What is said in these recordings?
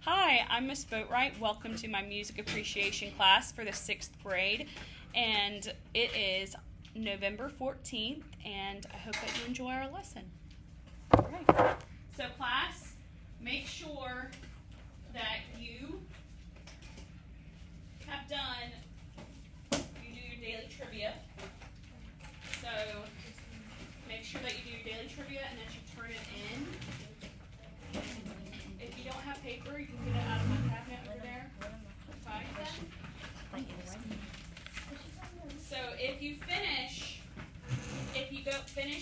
Hi, I'm Miss Boatwright. Welcome to my music appreciation class for the 6th grade. And it is November 14th, and I hope that you enjoy our lesson. All right. So class, make sure that you have you do your daily trivia. So make sure that you do your daily trivia and that you turn it in. If you don't have paper, you can get it out of my cabinet over there. Okay. So if you finish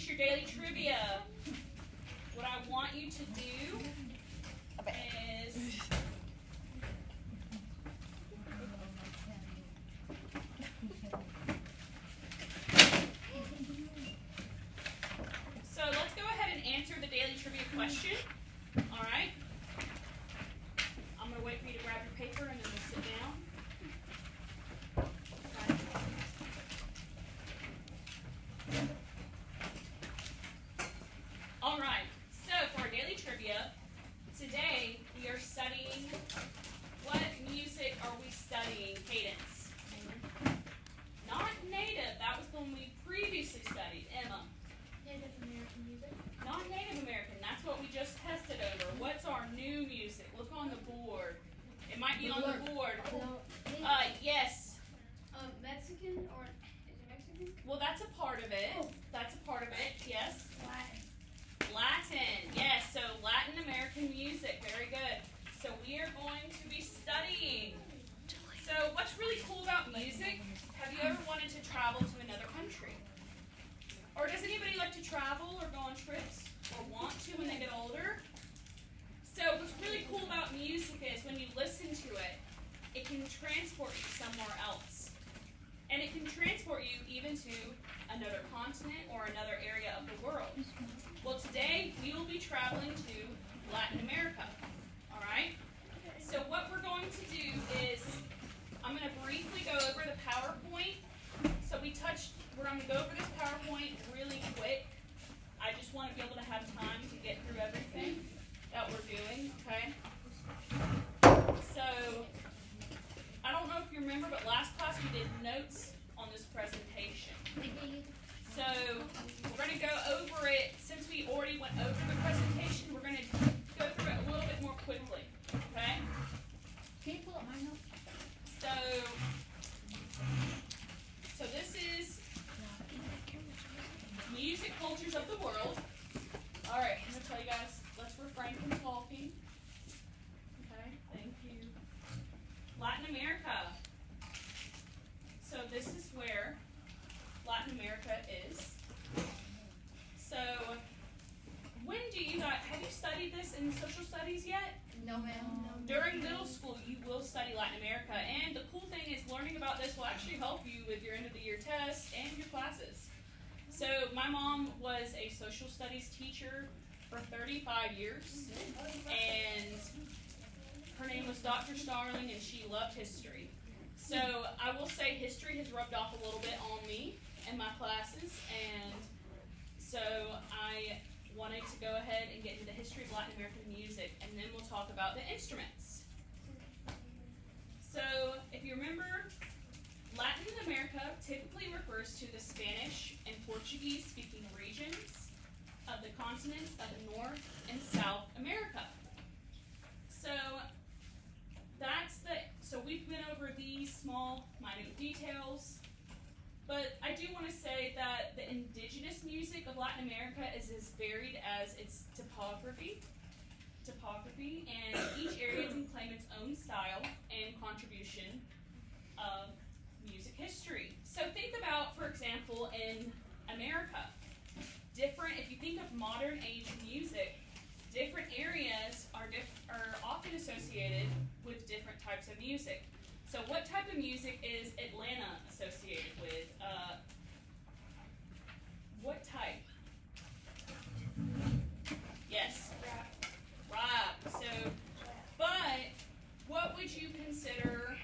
your daily trivia, what I want you to do is so let's go ahead and answer the daily trivia question. All right. I'm going to wait for you to grab your paper and then we'll sit down. All right. So for our daily trivia, today we are studying, what music are we studying? Cadence. Not native. That was the one we previously studied. Emma. Native American music. Not Native American. That's what we just tested over. What's our new music? Look on the board. It might be on the board. Yes. Mexican or is it Mexican? Well, that's a part of it. Oh. That's a part of it. Yes. Latin. Latin. Yes. So Latin American music. Very good. So we are going to be studying. So what's really cool about music? Have you ever wanted to travel to another country? Or does anybody like to travel or go on trips or want to when they get older? So what's really cool about music is when you listen to it, it can transport you somewhere else. And it can transport you even to another continent or another area of the world. Well, today we will be traveling to Latin America. All right? So what we're going to do is I'm going to briefly go over the PowerPoint. So we're going to go over this PowerPoint really quick. I just want to be able to have time to get through everything that we're doing, okay? So, I don't know if you remember, but last class we did notes on this presentation. So, we're going to go over it, since we already went over the presentation, we're going to go through it a little bit more quickly, okay? Can you pull up my notes? So this is music cultures of the world. All right, I'm going to tell you guys, let's refrain from talking. Okay, thank you. Latin America. So this is where Latin America is. So when do you guys, have you studied this in social studies yet? No, ma'am. During middle school, you will study Latin America, and the cool thing is learning about this will actually help you with your end of the year tests and your classes. So my mom was a social studies teacher for 35 years, and her name was Dr. Starling, and she loved history. So I will say history has rubbed off a little bit on me in my classes, and so I wanted to go ahead and get into the history of Latin American music, and then we'll talk about the instruments. So if you remember, Latin America typically refers to the Spanish and Portuguese speaking regions of the continents of North and South America. So so we've been over these small, minute details. But I do want to say that the indigenous music of Latin America is as varied as its topography, and each area can claim its own style and contribution of music history. So think about, for example, in America, if you think of modern age music, different areas are often associated with different types of music. So what type of music is Atlanta associated with? What type? Yes. Rap. So, but what would you consider,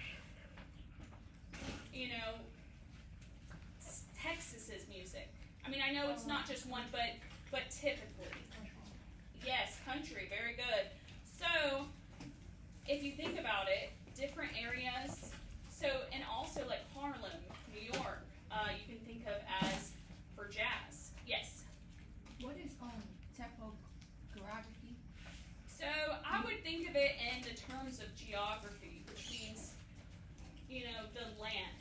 Texas's music? I mean, I know it's not just one, but typically. Yes, country. Very good. So, terms of geography, which means, the land.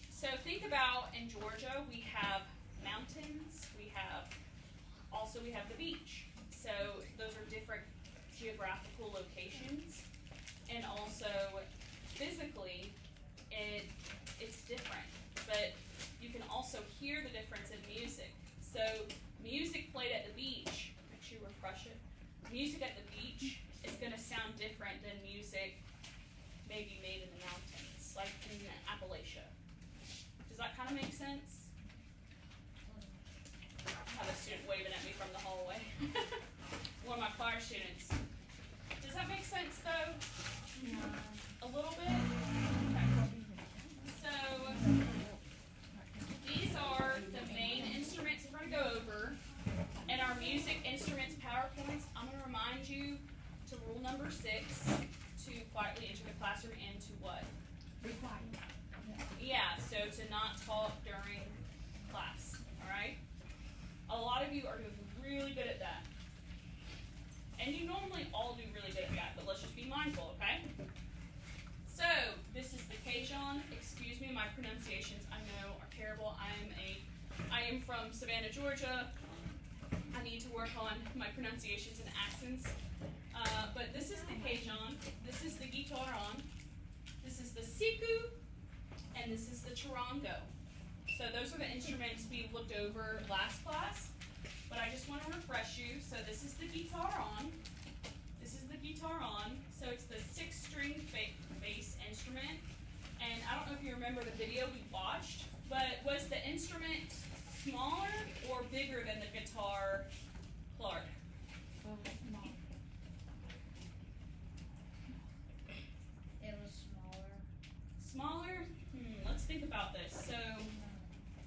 So think about in Georgia, we have mountains, we have the beach. So those are different geographical locations, and also physically, it's different. But you can also hear the difference in music. So music played at the beach, actually refresh it. Music at the beach is going to sound different than music maybe made in the mountains, like in Appalachia. Does that kind of make sense? I have a student waving at me from the hallway. One of my choir students. Does that make sense though? No. A little bit? Okay. So, these are the main instruments we're going to go over. In our music instruments PowerPoints, I'm going to remind you to rule number 6, to quietly enter the classroom, and to what? Be quiet. Yeah, so to not talk during class, alright? A lot of you are doing really good at that. And you normally all do really good at that, but let's just be mindful, okay? So, this is the Cajun. Excuse me, my pronunciations I know are terrible. I am from Savannah, Georgia. I need to work on my pronunciations and accents. But this is the Cajun. This is the guitaron. This is the siku. And this is the charango. So those are the instruments we looked over last class. But I just want to refresh you. So this is the guitaron. This is the guitaron. So it's the 6-string bass instrument. And I don't know if you remember the video we watched, but was the instrument smaller or bigger than the guitar, Clark? It was smaller. Smaller? Let's think about this. So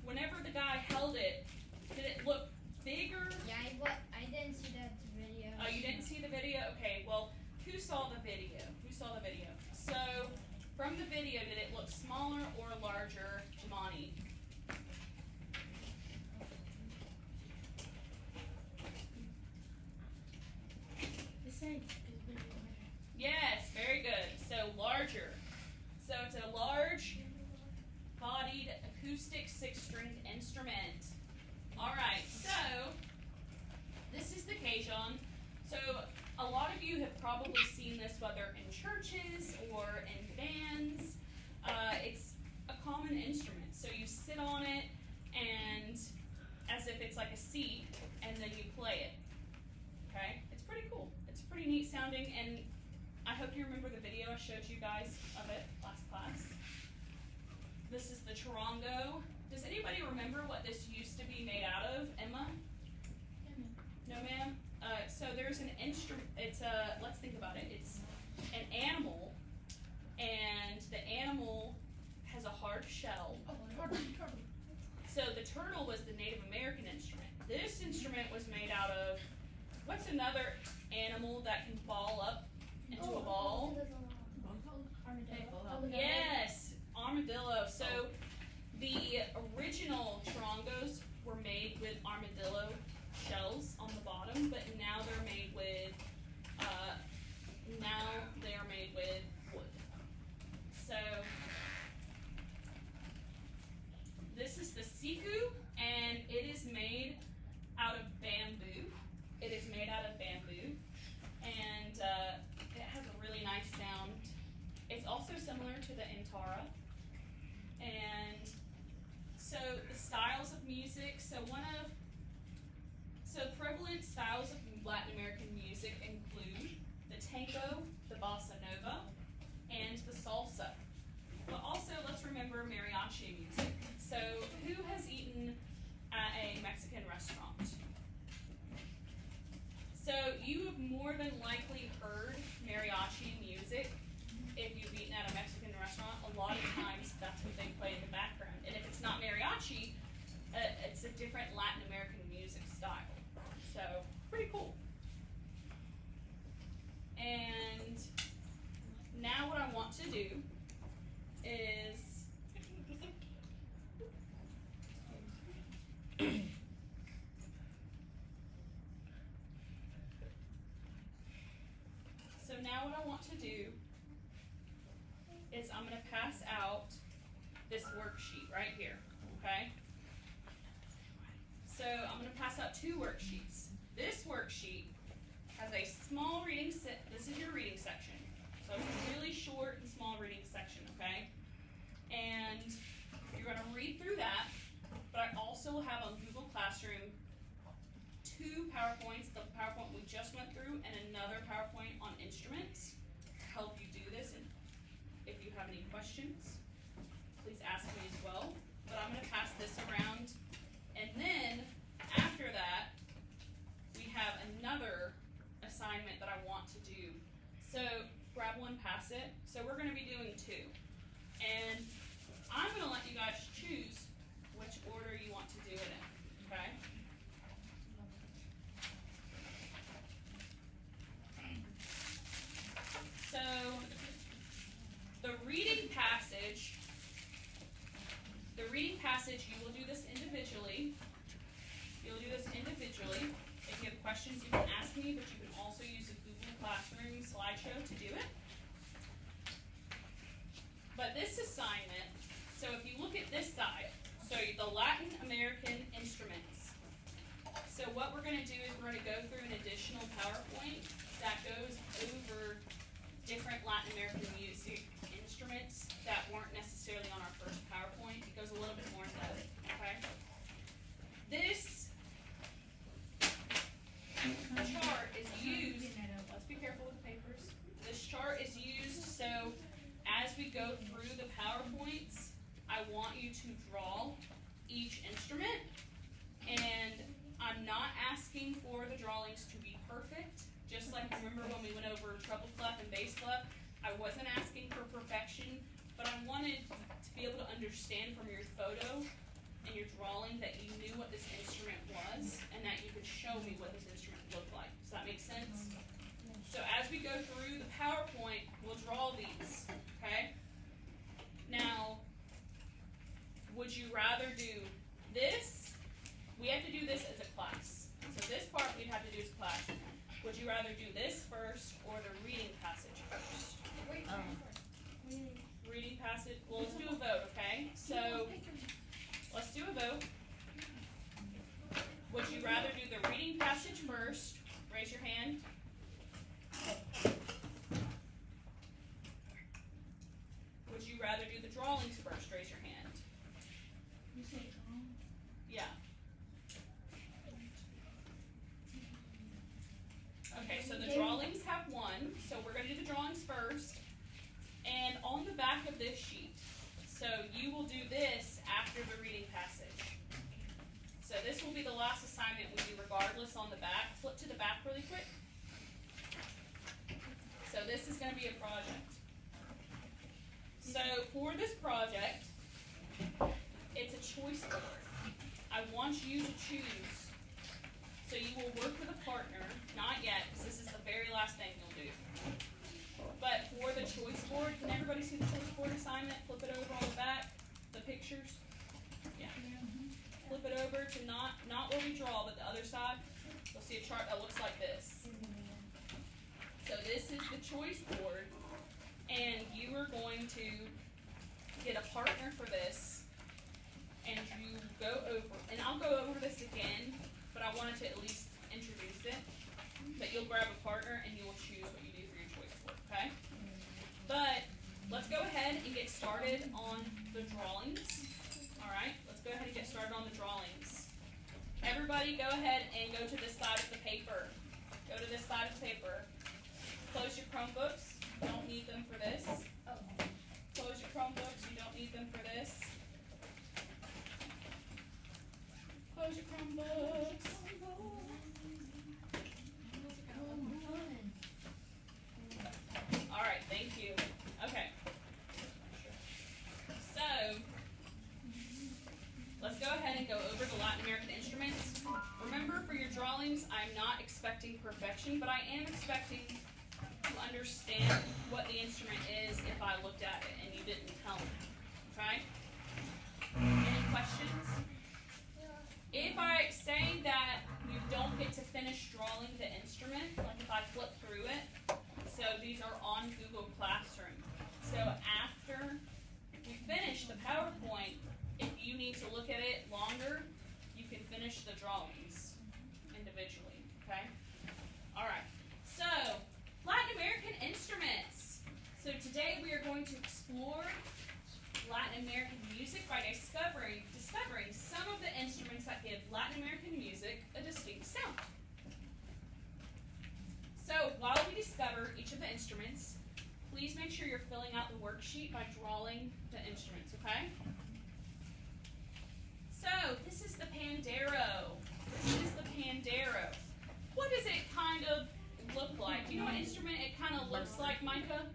whenever the guy held it, did it look bigger? Yeah, I didn't see that video. Oh, you didn't see the video? Okay, well, who saw the video? Who saw the video? So, from the video, did it look smaller or larger, Jamani? The same. Yes, very good. So, larger. So, it's a large-bodied acoustic 6-stringed instrument. Alright, so, this is the Cajun. So, a lot of you have probably seen this whether in churches or in bands. It's a common instrument. So you sit on it and as if it's like a seat, and then you play it. Okay? It's pretty cool. It's pretty neat sounding, and I hope you remember the video I showed you guys of it last class. This is the charango. Does anybody remember what this used to be made out of? Emma? No, ma'am? So there's an instrument, let's think about it. It's an animal, and the animal has a hard shell. So the turtle was the Native American instrument. This instrument was made out of, what's another animal that can ball up into a ball? Armadillo. Yes, armadillo. So the original charangos were made with armadillo shells on the bottom, but now they're made with wood. So this is the siku, and it is made out of bamboo. It is made out of bamboo, and it has a really nice sound. It's also similar to the intara, and so the styles of music. So prevalent styles of Latin American music include the tango, the bossa nova, and the salsa. But also, let's remember mariachi music. So, who has eaten at a Mexican restaurant? So, you have more than likely heard mariachi music if you've eaten at a Mexican restaurant. A lot of times, that's what they play in the background. And if it's not mariachi, it's a different Latin American music style. So, pretty cool. And now what I want to do is is I'm going to pass out this worksheet right here, okay? So I'm going to pass out two worksheets. This worksheet has a small reading set. This is your reading section. So it's a really short and small reading section, okay? And you're going to read through that, but I also will have on Google Classroom two PowerPoints, the PowerPoint we just went through and another PowerPoint on instruments to help you do this. And if you have any questions, please ask me as well. But I'm going to pass this around. And then after that, we have another assignment that I want to do. So grab one, pass it. So we're going to be doing two. And I'm going to let you guys choose which order you want to do it in, okay? So the reading passage, you will do this individually. You'll do this individually. If you have questions, you can ask me, but you can also use a Google Classroom slideshow to do it. But this assignment, so if you look at this side, so the Latin American instruments. So what we're going to do is we're going to go through an additional PowerPoint that goes over different Latin American music instruments that weren't necessarily on our first PowerPoint. It goes a little bit more in depth, okay? This chart is used, let's be careful with the papers. This chart is used so as we go through the PowerPoints, I want you to draw each instrument, and I'm not asking for the drawings to be perfect. Just like remember when we went over treble clef and bass clef, I wasn't asking for perfection, but I wanted to be able to understand from your photo and your drawing that you knew what this instrument was and that you could show me what this instrument looked like. Does that make sense? So as we go through the PowerPoint, we'll draw these, okay? Now, would you rather do this? We have to do this as a class. So this part we'd have to do as a class. Would you rather do this first or the reading passage first? Reading passage, well, let's do a vote, okay? So, let's do a vote. Would you rather do the reading passage first? Raise your hand. Would you rather do the drawings first? Raise your hand. You say drawing? Yeah. Okay, so the drawings have one, so we're going to do the drawings first. And on the back of this sheet, so you will do this after the reading passage. So this will be the last assignment we do regardless on the back. Flip to the back really quick. So this is going to be a project. So for this project, it's a choice board. I want you to choose. So you will work with a partner, not yet, because this is the very last thing you'll do. But for the choice board, can everybody see the choice board assignment? Flip it over on the back, the pictures. Yeah. Flip it over to not where we draw, but the other side. You'll see a chart that looks like this. So this is the choice board, and you are going to get a partner for this, and you go over, and I'll go over this again, but I wanted to at least introduce it. But you'll grab a partner and you will choose what you do for your choice board, okay? But let's go ahead and get started on the drawings. Alright, let's go ahead and get started on the drawings. Everybody go ahead and go to this side of the paper. Go to this side of the paper. Close your Chromebooks. You don't need them for this. Close your Chromebooks. You don't need them for this. Close your Chromebooks. Alright, thank you. Okay. So, let's go ahead and go over the Latin American instruments. Remember, for your drawings, I'm not expecting perfection, but I am expecting to understand what the instrument is if I looked at it and you didn't tell me. Okay? Any questions? If I say that you don't get to finish drawing the instrument, like if I flip through it, so these are on Google Classroom. So after after we finish the PowerPoint, if you need to look at it longer, you can finish the drawings individually, okay? All right, so Latin American instruments. So today we are going to explore Latin American music by discovering some of the instruments that give Latin American music a distinct sound. So while we discover each of the instruments, please make sure you're filling out the worksheet by drawing the instruments, okay? So this is the pandero. What does it kind of look like? Do you know what instrument it kind of looks like, Micah?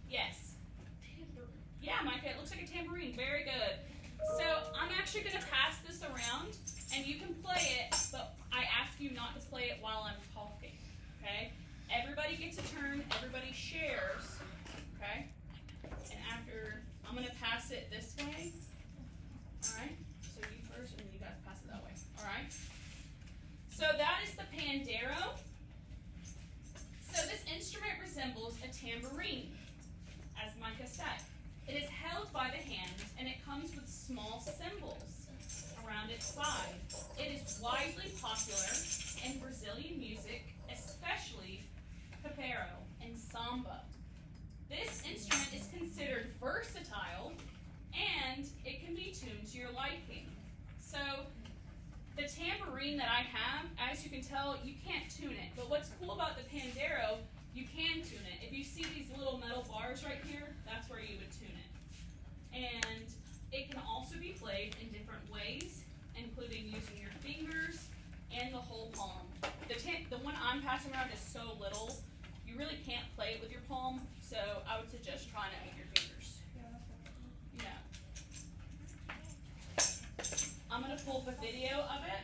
Yes. Yeah, Micah, it looks like a tambourine. Very good. So I'm actually going to pass this around, and you can play it, but I ask you not to play it while I'm talking, okay? Everybody gets a turn. Everybody shares, okay? And after, I'm going to pass it this way, all right? So you first, and then you guys pass it that way, all right? So that is the pandero. So this instrument resembles a tambourine, as Micah said. It is held by the hand, and it comes with small cymbals around its side. It is widely popular in Brazilian music, especially capoeira and samba. This instrument is considered versatile, and it can be tuned to your liking. So the tambourine that I have, as you can tell, you can't tune it. But what's cool about the pandero, you can tune it. If you see these little metal bars right here, that's where you would tune it. And it can also be played in different ways, including using your fingers and the whole palm. The one I'm passing around is so little, you really can't play it with your palm, so I would suggest trying it with your fingers. Yeah. I'm going to pull up a video of it.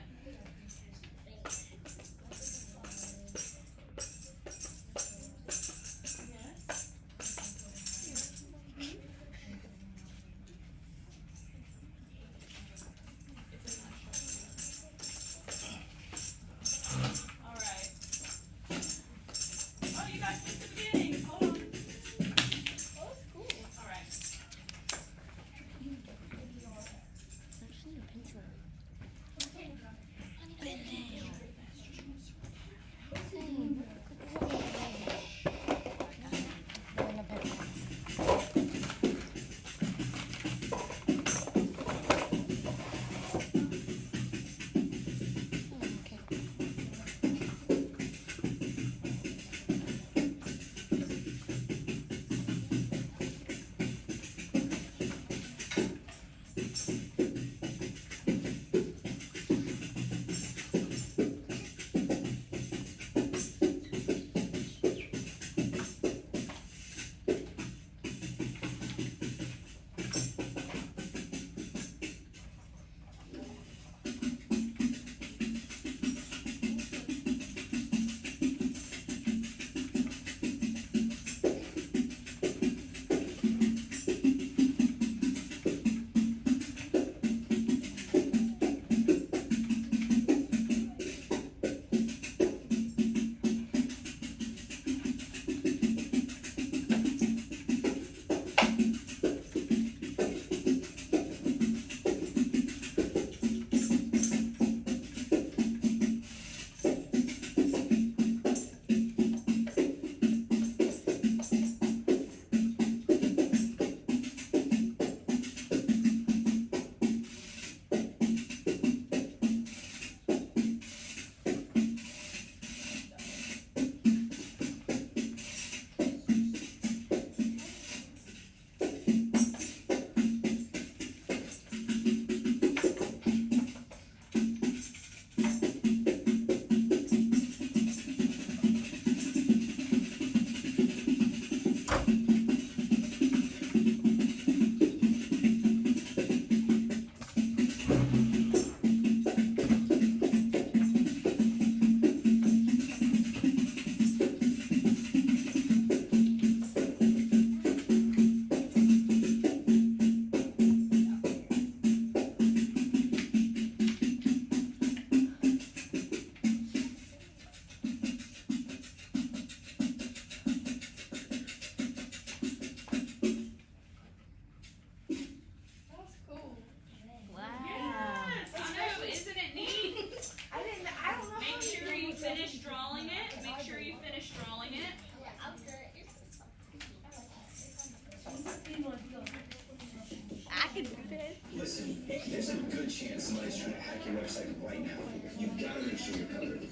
check your website right now. You've got to make sure you're covered.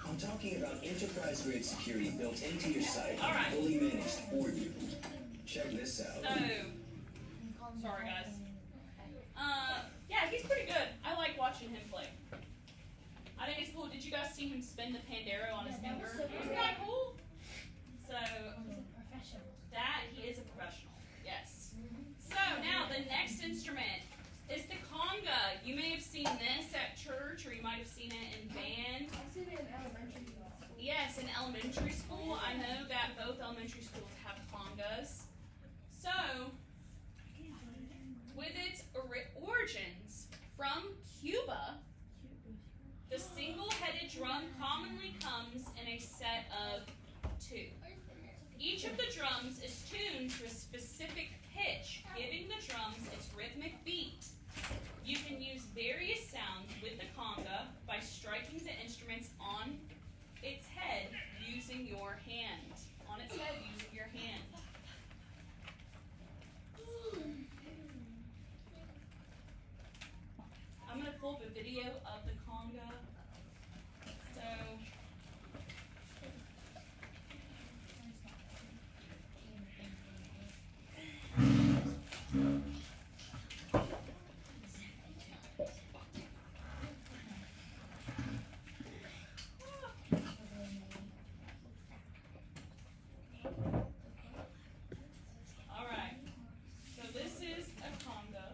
I'm talking about enterprise-grade security built into your site, All right. fully managed for you. Check this out. Sorry guys. Yeah, he's pretty good. I like watching him play. I think it's cool. Did you guys see him spin the Pandero on his finger? Isn't that cool? So, that, he is a professional. Yes. So, now the next instrument is the conga. You may have seen this at church, or you might have seen it in band. I've seen it in elementary school. Yes, in elementary school. I know that both elementary schools have congas. So, with its origins from Cuba, the single-headed drum commonly comes in a set of 2. Each of the drums is tuned to a specific pitch, giving the drums its rhythmic beat. You can use various sounds with the conga by striking the instruments on its head using your hand. On its head using your hand. I'm going to pull up a video of the conga. So, all right. So this is a conga.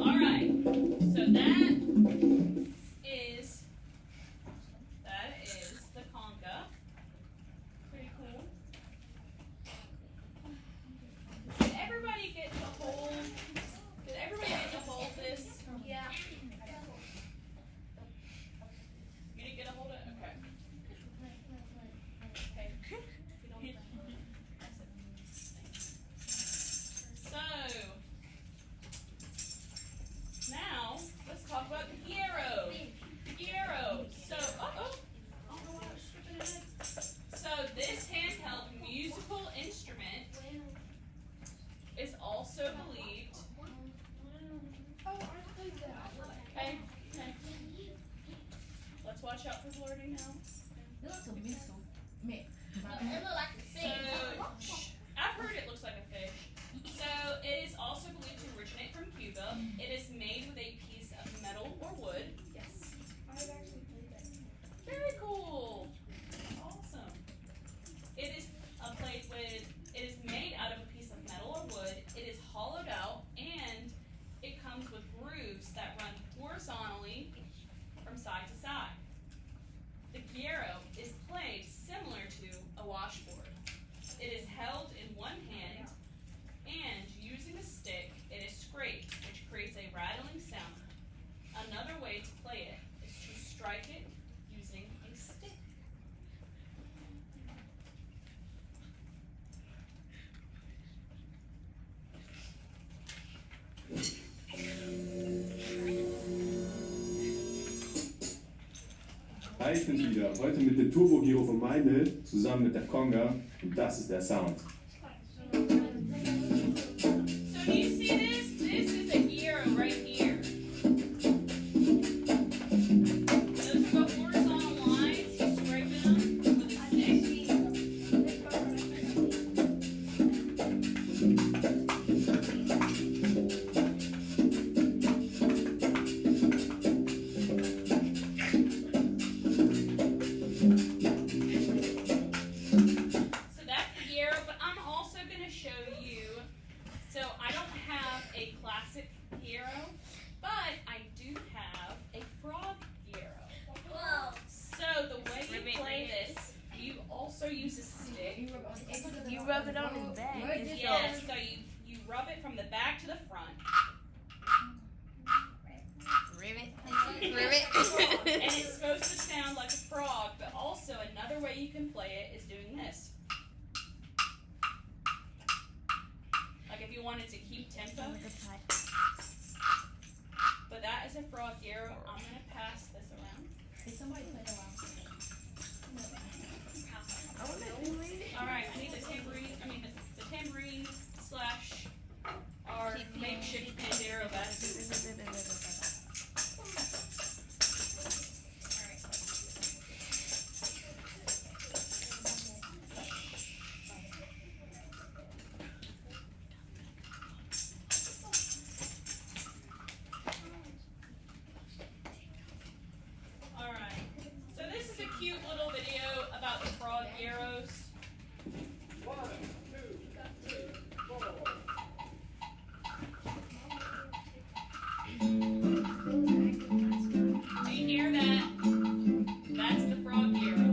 All right. So that is the conga. Pretty cool. Did everybody get to hold? Did everybody get to hold this? Yeah. You didn't get to hold it? Okay. Okay. So, now, let's talk about the gyro. Gyro. So, I don't know why I was skipping ahead. So, this handheld musical instrument is also believed. Oh, I played that. Okay. Let's watch out for Florida now. It looks a missile. Me. It looked like a So, fish. I've heard it looks like a fish. So, it is also believed to originate from Cuba. It is made with a piece of metal or wood. Yes. I've actually played that. Very cool. Awesome. It is played with. It is made out of a piece of metal or Hi, ich bin's wieder. Heute mit dem Turbo Giro von Meindl zusammen mit der Conga und das ist der Sound. So do you see this? This is a gyro right here. Those are the horizontal lines. You scrape them with a stick. So that's the gyro, but I'm also going to show you. So I don't have a classic gyro, but I do have a frog gyro. Whoa. So the way you play this, you also use a stick. You rub it on his back. Yes, so you rub it from the back to the front. Ribbit. And it's supposed to sound like a frog, but also another way you can play it is doing this. Like if you wanted to keep tempo. But that is a frog gyro. I'm going to pass this around. Alright, I need the tambourine slash our makeshift pandero basket. Alright, so this is a cute little video about the frog gyros. Do you hear that? That's the frog gyro.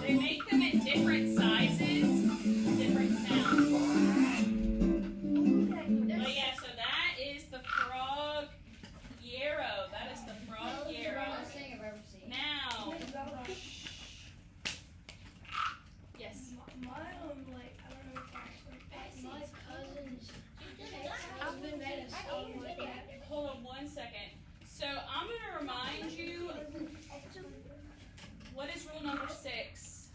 They make them in different sizes, different sounds. But yeah, so that is the frog gyro. That is the frog gyro. Now, yes. My like I don't know if my cousins have been made a song like that. Hold on one second. So I'm going to remind you, what is rule number 6?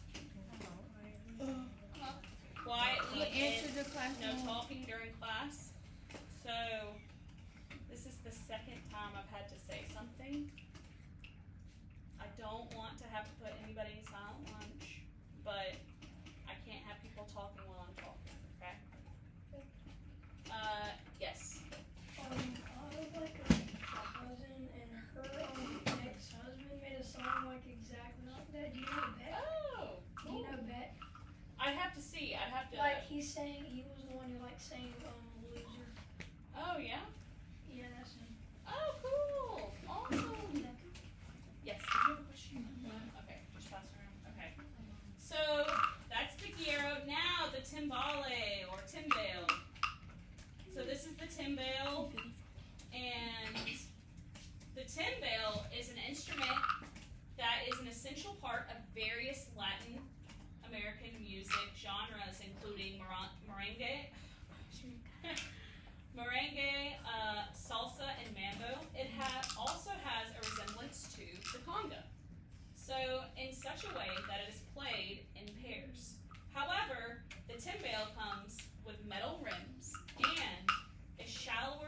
Quietly and no talking during class. So this is the second time I've had to say something. I don't want to have to put anybody in silent lunch, but I can't have people talking while I'm talking, okay? Yes. I was like a cousin and her ex-husband made a song like exactly like that. Do you know Bet? Oh, Do you cool. know Bet? I'd have to see. I'd have to. Like he was the one who like sang Loser. Oh, yeah? Yeah, that's him. Oh, cool. Awesome. Yes. Did you have a question? Okay, just pass it around. Okay. So that's the gyro. Now the timbale or timbale. So this is the timbale, and the timbale is an instrument that is an essential part of various Latin American music genres, including merengue, salsa, and mambo. It also has a resemblance to the conga, so in such a way that it is played in pairs. However, the timbale comes with metal rims and a shallower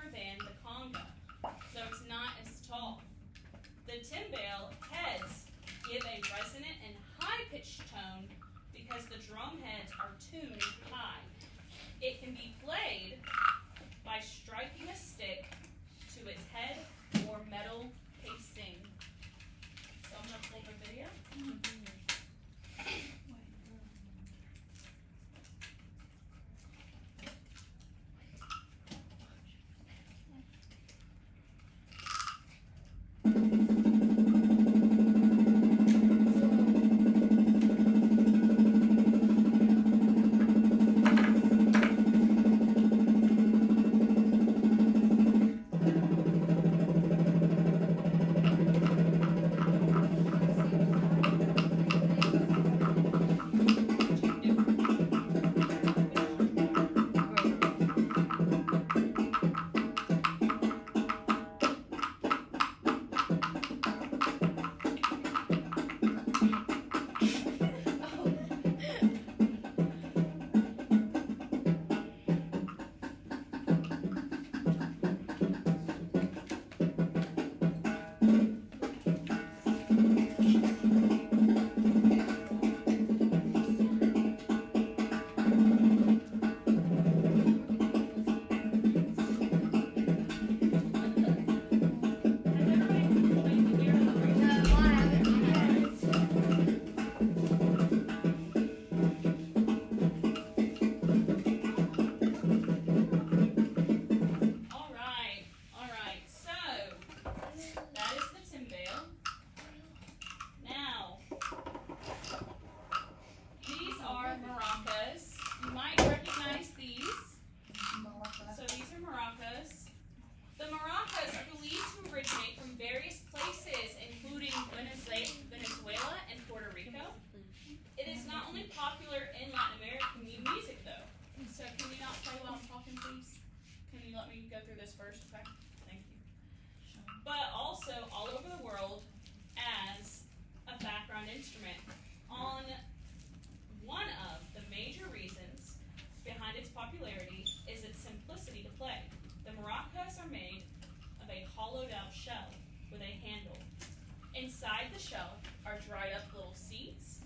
dried up little seeds,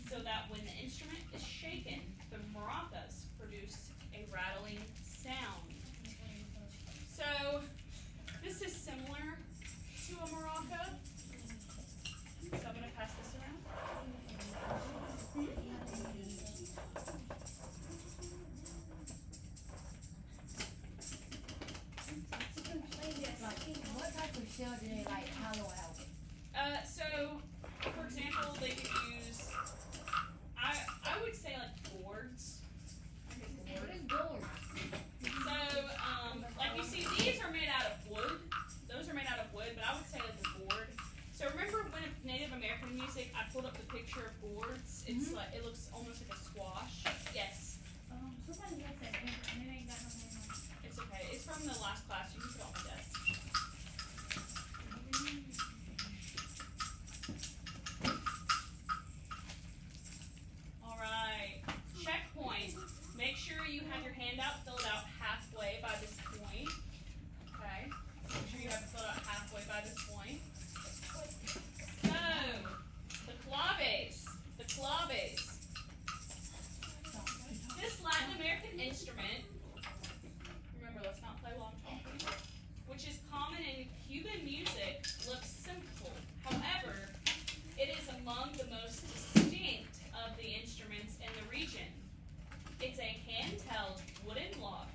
so that when the instrument is shaken, the maracas produce a rattling sound. So this is similar to a maraca. So I'm going to pass this around. What type of shell do they like hollow out? So for example, they could use, I would say like boards. What is board? So, like you see, these are made out of wood. Those are made out of wood, but I would say like a board. So remember when Native American music, I pulled up the picture of boards. It's like, it looks almost like a squash. Yes, Somebody got that and it ain't got no name on it. it's okay. It's from the last class. You can put it on the desk. All right. Checkpoint. Make sure you have your handout filled out halfway by this point. Okay. Make sure you have it filled out halfway by this point. So, the claves. The claves. This Latin American instrument, remember, let's not play while I'm talking, which is common in Cuban music, looks simple. However, it is among the most distinct of the instruments in the region. It's a handheld wooden block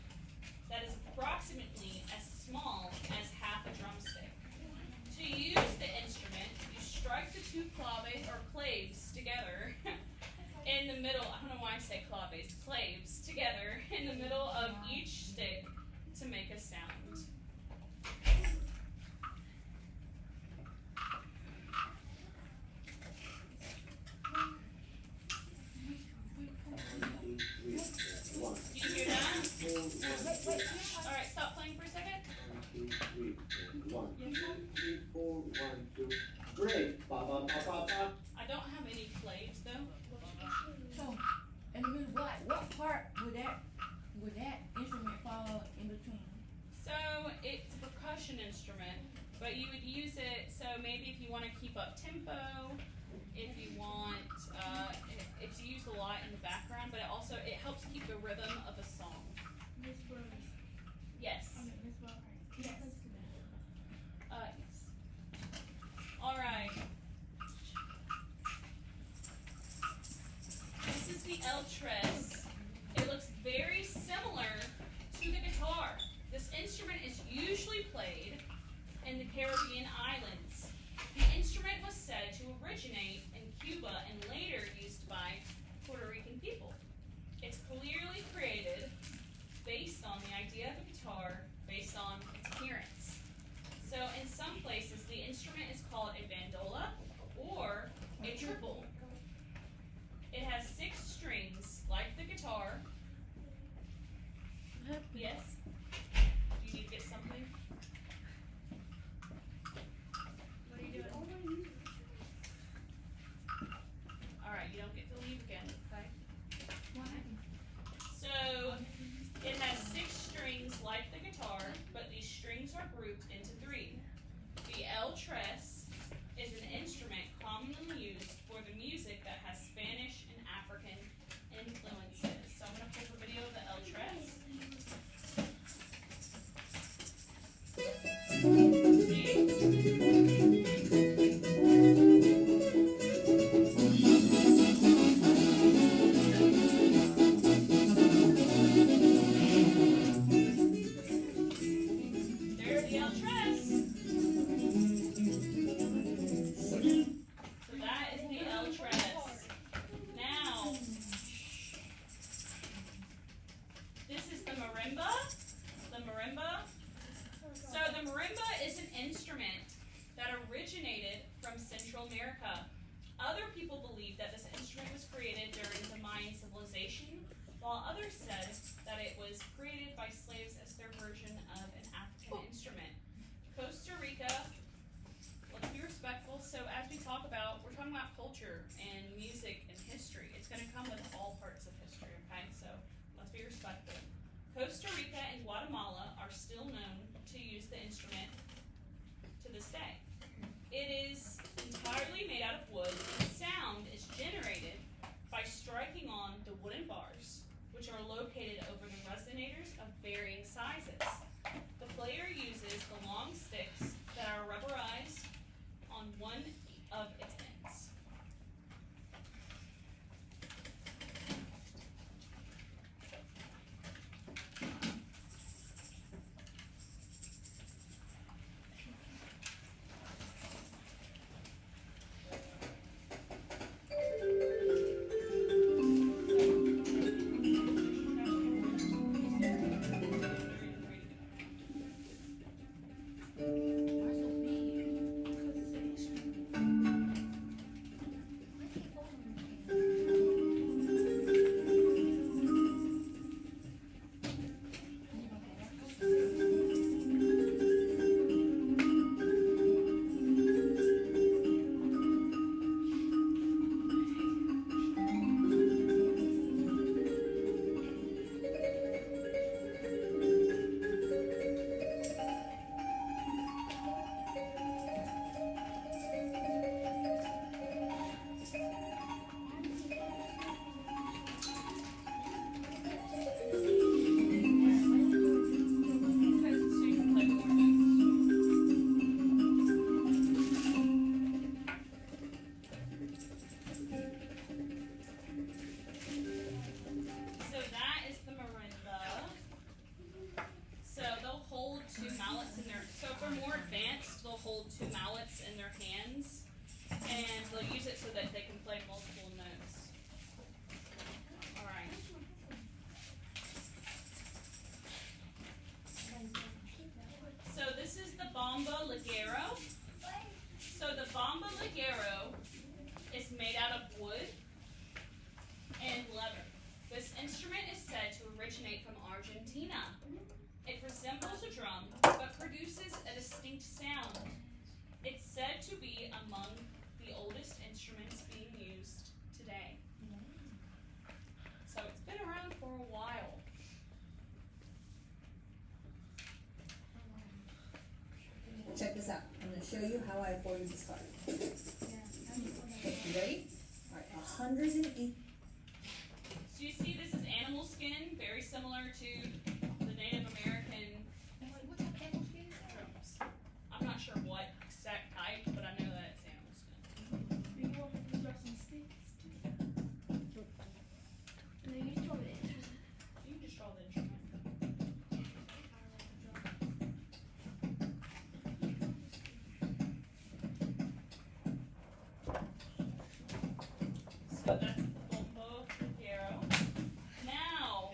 that is approximately as small as half a drumstick. To use the instrument, you strike the two claves together in the middle. I don't know why I say claves together in the middle of each stick to make a sound. Did you hear that? All right, stop playing for a second. 1, 2, 3, 1, 2, 3, 4, 1, 2, 3. Ba ba ba ba ba. I don't have any claves though. So, in the middle, what part would that instrument fall in between? So it's a percussion instrument, but you would use it. So maybe if you want to keep up tempo, if you want, it's used a lot in the background, but it helps keep the rhythm of a song. Miss Burns. Yes. I mean, Miss Burns. Yes. Yes. All right. This is the El Tres. It looks very similar to the guitar. This instrument is usually played in the Caribbean islands. The instrument was said to originate in Cuba and later used by Puerto Rican people. It's clearly created based on the idea of a guitar, based on its appearance. So in some places, the instrument is called a bandola or a triple. It has 6 strings, like the guitar. Yes? Do you need to get something? What are you doing? Alright, you don't get to leave again, okay? So, it has 6 strings like the guitar, but these strings are grouped into 3. The El Tres is an instrument commonly used for the music that has Spanish and African influences. So I'm going to pull the video of the El Tres. There's the El Tres. So that is the El Tres. Now, this is the marimba. The marimba. So the marimba is an instrument that originated from Central America. Other people believe that this instrument was created during the Mayan civilization, while others said that it was created by slaves as their version of an African instrument. Costa Rica, let's be respectful. So as we talk about, we're talking about culture and music and history. It's going to come with all parts of history, okay? So let's be respectful. Costa Rica and Guatemala are still known to use the instrument to this day. It is entirely made out of wood varying sizes. The player uses the long sticks that are rubberized on one of its ends. Why so big? So that is the marimba. So they'll hold two mallets in their, so if they're more advanced, they'll hold two mallets in their hands, and they'll use it so that they can play multiple notes. Alright. So this is the bomba ligero. So the bomba ligero is made out of wood and leather. This instrument is said to originate from Argentina. It resembles a drum, but produces a distinct sound. It's said to be among the oldest instruments being used today. So it's been around for a while. Check this out. I'm gonna show you how I avoided this card. Okay, you ready? Alright, 108. So you see this is animal skin, very similar to the Native American What type of animal skin is that? drums. I'm not sure what exact type, but I know that it's animal skin. You can just draw the instrument. So that's the bombo ligero. Now,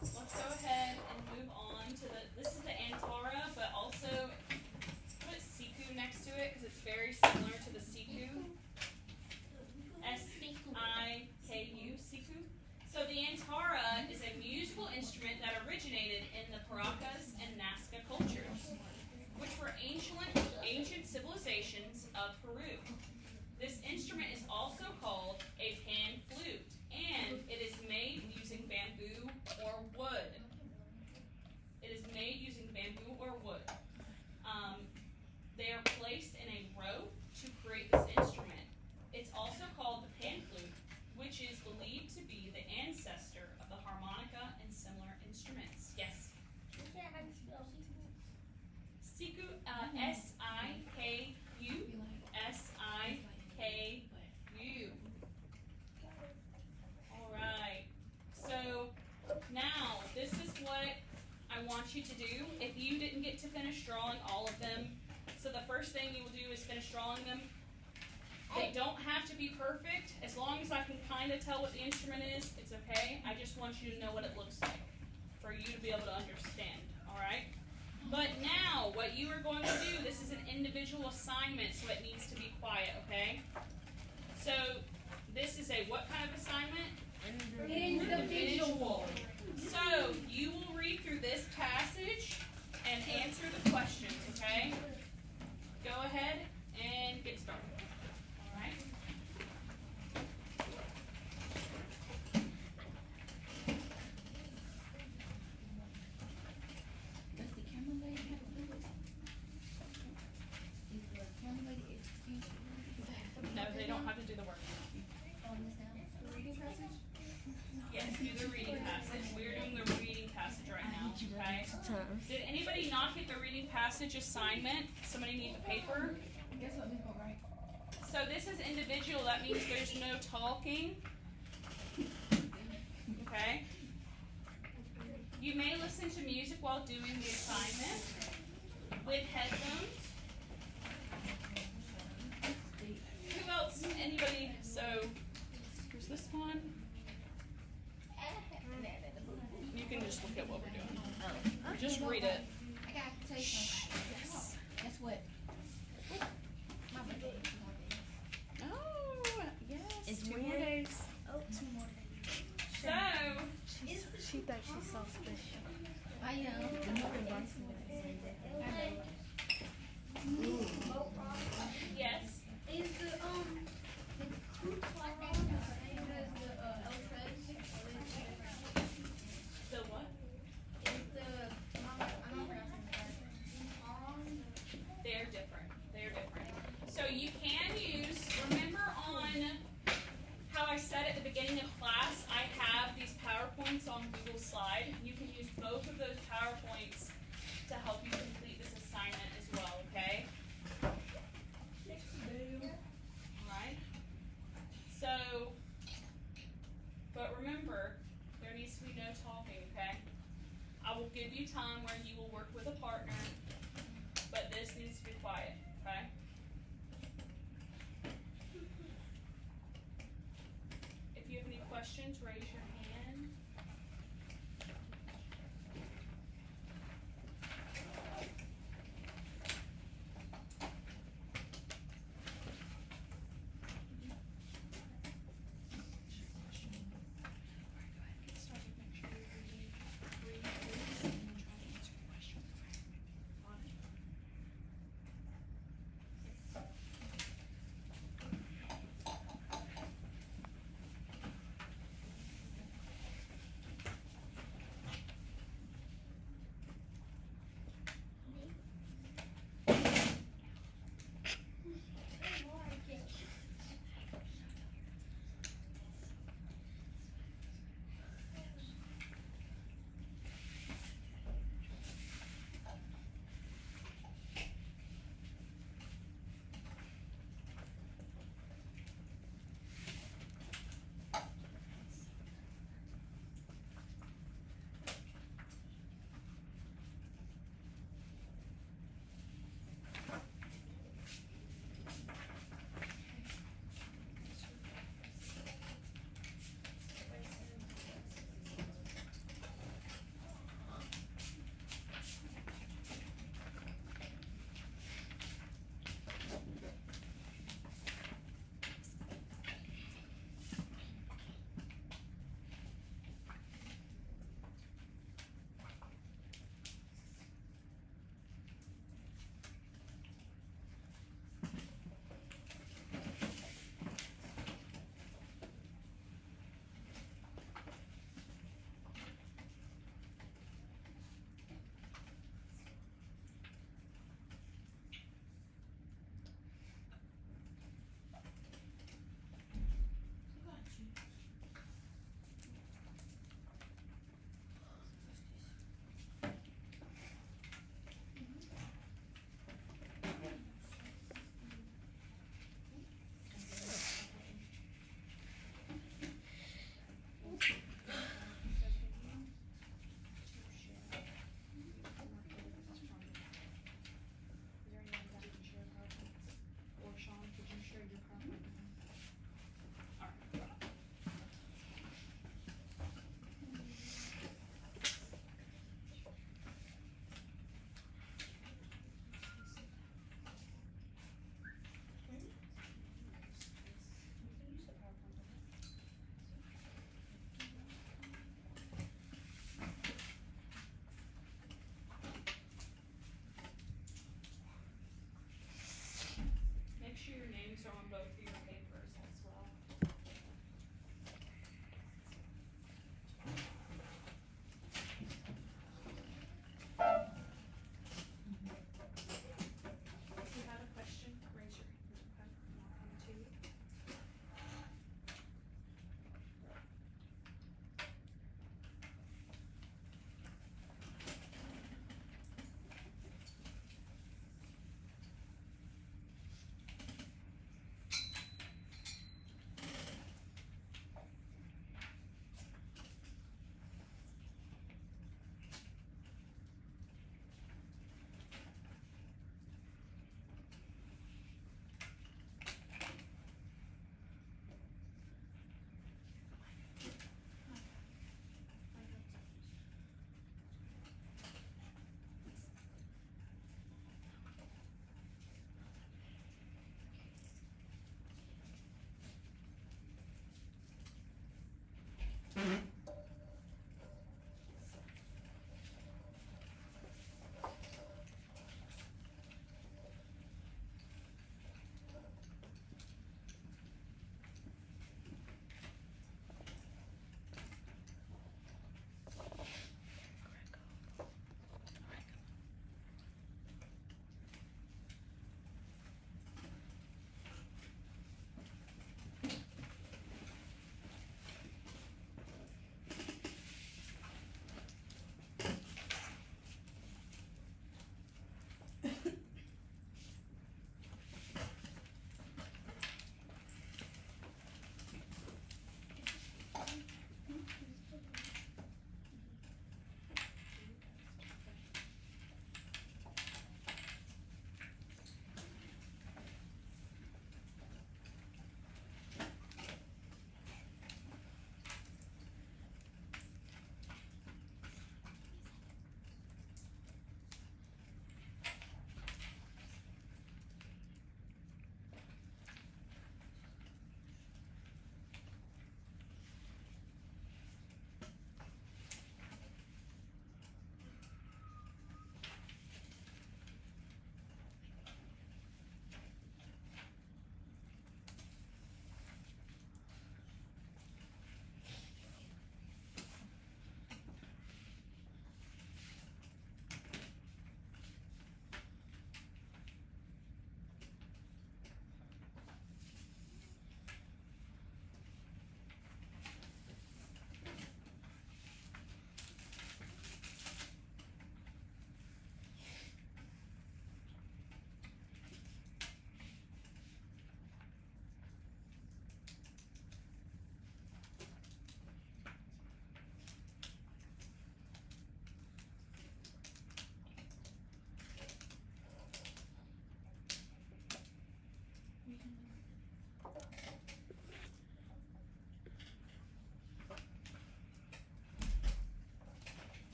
let's go ahead and move on to this is the Antara, but also put siku next to it because it's very similar to the siku. S-I-K-U, siku. So the Antara is a musical instrument that originated in the Paracas and Nazca cultures, which were ancient civilizations of Peru. This instrument is also called a pan flute, and it is made using bamboo or wood. It is made using bamboo or wood. They are placed in a row to create this instrument. It's also called the pan flute, which is believed to be the ancestor of the harmonica and similar instruments. Yes? Siku, S-I-K-U, S-I-K-U. Alright, so now this is what I want you to do. If you didn't get to finish drawing all of them, so the first thing you will do is finish drawing them. They don't have to be perfect. As long as I can kind of tell what the instrument is, it's okay. I just want you to know what it looks like for you to be able to understand, alright? But now, what you are going to do, this is an individual assignment, so it needs to be quiet, okay? So, this is a what kind of assignment? Individual. So, you will read through this passage and answer the questions, okay? Go ahead and get started. Alright? Does the camera lady have to do it? Is the camera lady execution? No, they don't have to do the work. Yes, do the reading passage. We're doing the reading passage right Okay? Did anybody not get the reading passage assignment? Somebody need the paper? Guess what people write? So this is individual, that means there's no talking. Okay? You may listen to music while doing the assignment with headphones. Who else? Anybody? So, here's this one. You can just look at what we're doing. Just read it. I got to tell you something. Yes. Guess what? My birthday. Oh, yes. It's 2 more weird. days. Oh, 2 more days. So, She thought she saw special. I am. yes. Is the Cruz Laurel the same as the El Tres? The what? Is the I'm not pronouncing They're different. They're different. So you can use, remember on how I said at the beginning of class, I have these PowerPoints on Google Slide. You can use both of those PowerPoints to help you complete this assignment as well, okay? Alright? So, but remember, there needs to be no talking, okay? I will give you time where you will work with a partner, but this needs to be quiet, okay? If you have any questions, raise your hand.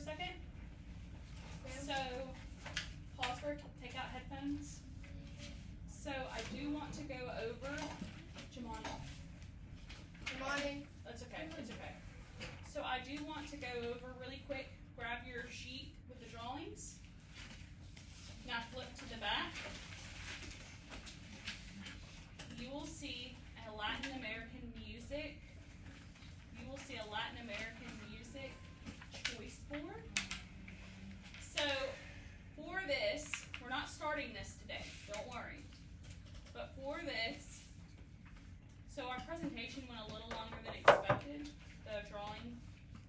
a second? So, pause for take out headphones. So, I do want to go over, Jamani. Morning. That's okay, it's okay. So, I do want to go over really quick. Grab your sheet with the drawings. Now, flip to the back. You will see a Latin American music. You will see a Latin American music choice board. So, for this, we're not starting this today, don't worry. But for this, so our presentation went a little longer than expected, the drawing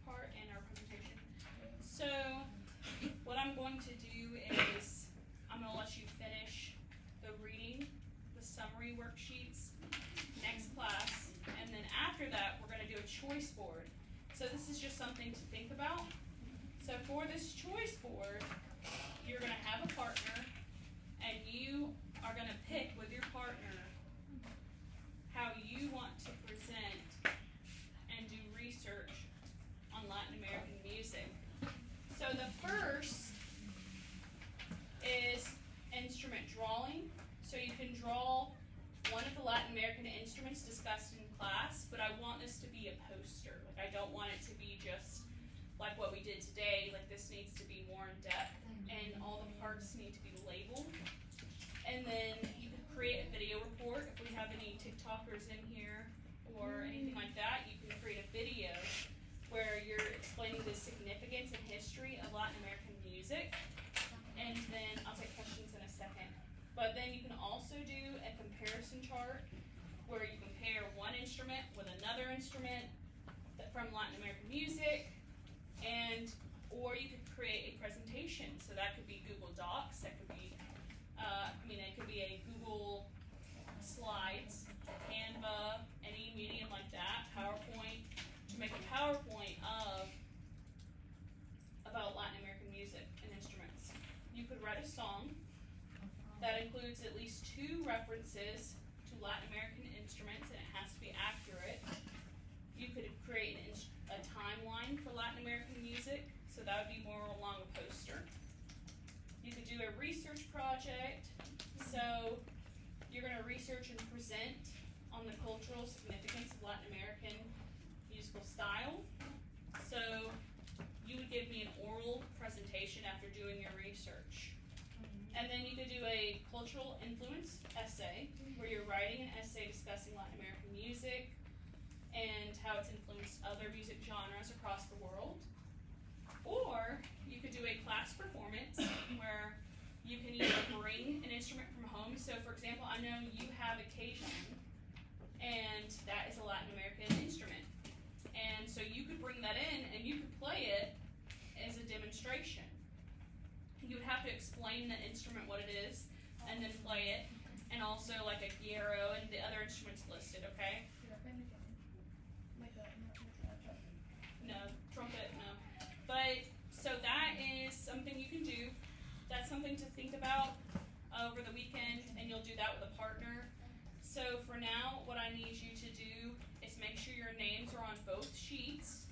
part and our presentation. So, what I'm going to do is, I'm going to let you finish the reading, the summary worksheets next class, and then after that, we're going to do a choice board. So this is just something to think about. So for this choice board, you're going to have a partner, and you are going to pick with your partner how you want to present and do research on Latin American music. So the first is instrument drawing. So you can draw one of the Latin American instruments discussed in class, but I want this to be a poster. Like, I don't want it to be just like what we did today. Like, this needs to be more in depth, and all the parts need to be labeled. And then you can create a video report. If we have any TikTokers in here or anything like that, you can create a video where you're explaining the significance and history of Latin American music. And then I'll take questions in a second. But then you can also do a comparison chart where you compare one instrument with another instrument from Latin American music, and or you could create a presentation. So that could be Google Docs, that could be it could be a Google Slides, Canva, any medium like that, PowerPoint, to make a PowerPoint about Latin American music and instruments. You could write a song that includes at least 2 references to Latin American instruments, and it has to be accurate. You could create a timeline for Latin American music, so that would be more along a poster. You could do a research project, so you're going to research and present on the cultural significance of Latin American musical style. So you would give me an oral presentation after doing your research. And then you could do a cultural influence essay, where you're writing an essay discussing Latin American music and how it's influenced other music genres across the world. Or you could do a class performance where you can either bring an instrument from home. So for example, I know you have a Cajun, and that is a Latin American instrument. And so you could bring that in and you could play it as a demonstration. You would have to explain the instrument, what it is, and then play it, and also like a gyro and the other instruments listed, okay? No, trumpet, no. But, so that is something you can do. That's something to think about over the weekend, and you'll do that with a partner. So for now, what I need you to do is make sure your names are on both sheets.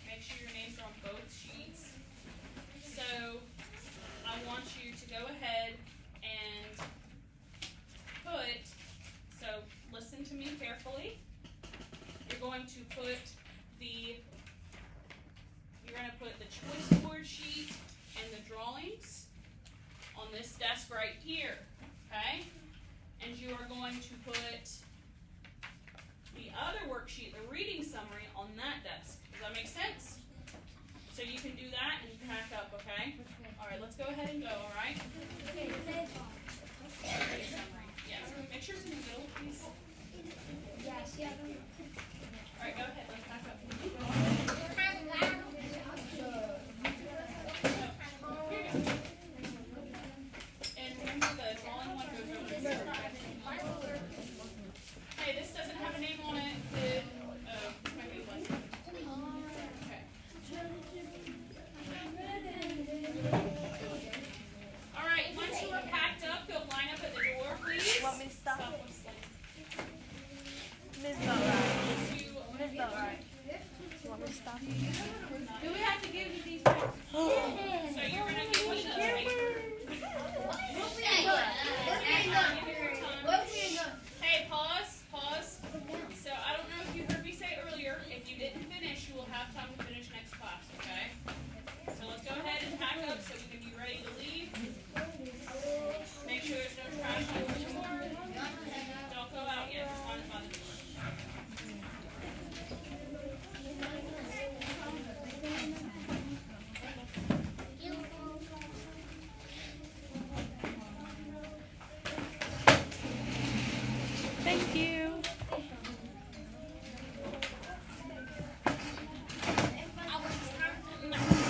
Make sure your names are on both sheets. So I want you to go ahead and listen to me carefully. You're going to put the choice board sheet and the drawings on this desk right here, okay? And you are going to put the other worksheet, the reading summary, on that desk. Does that make sense? So you can do that and pack up, okay? All right, let's go ahead and go, all right? Reading summary. Yes, make sure it's in the middle, please.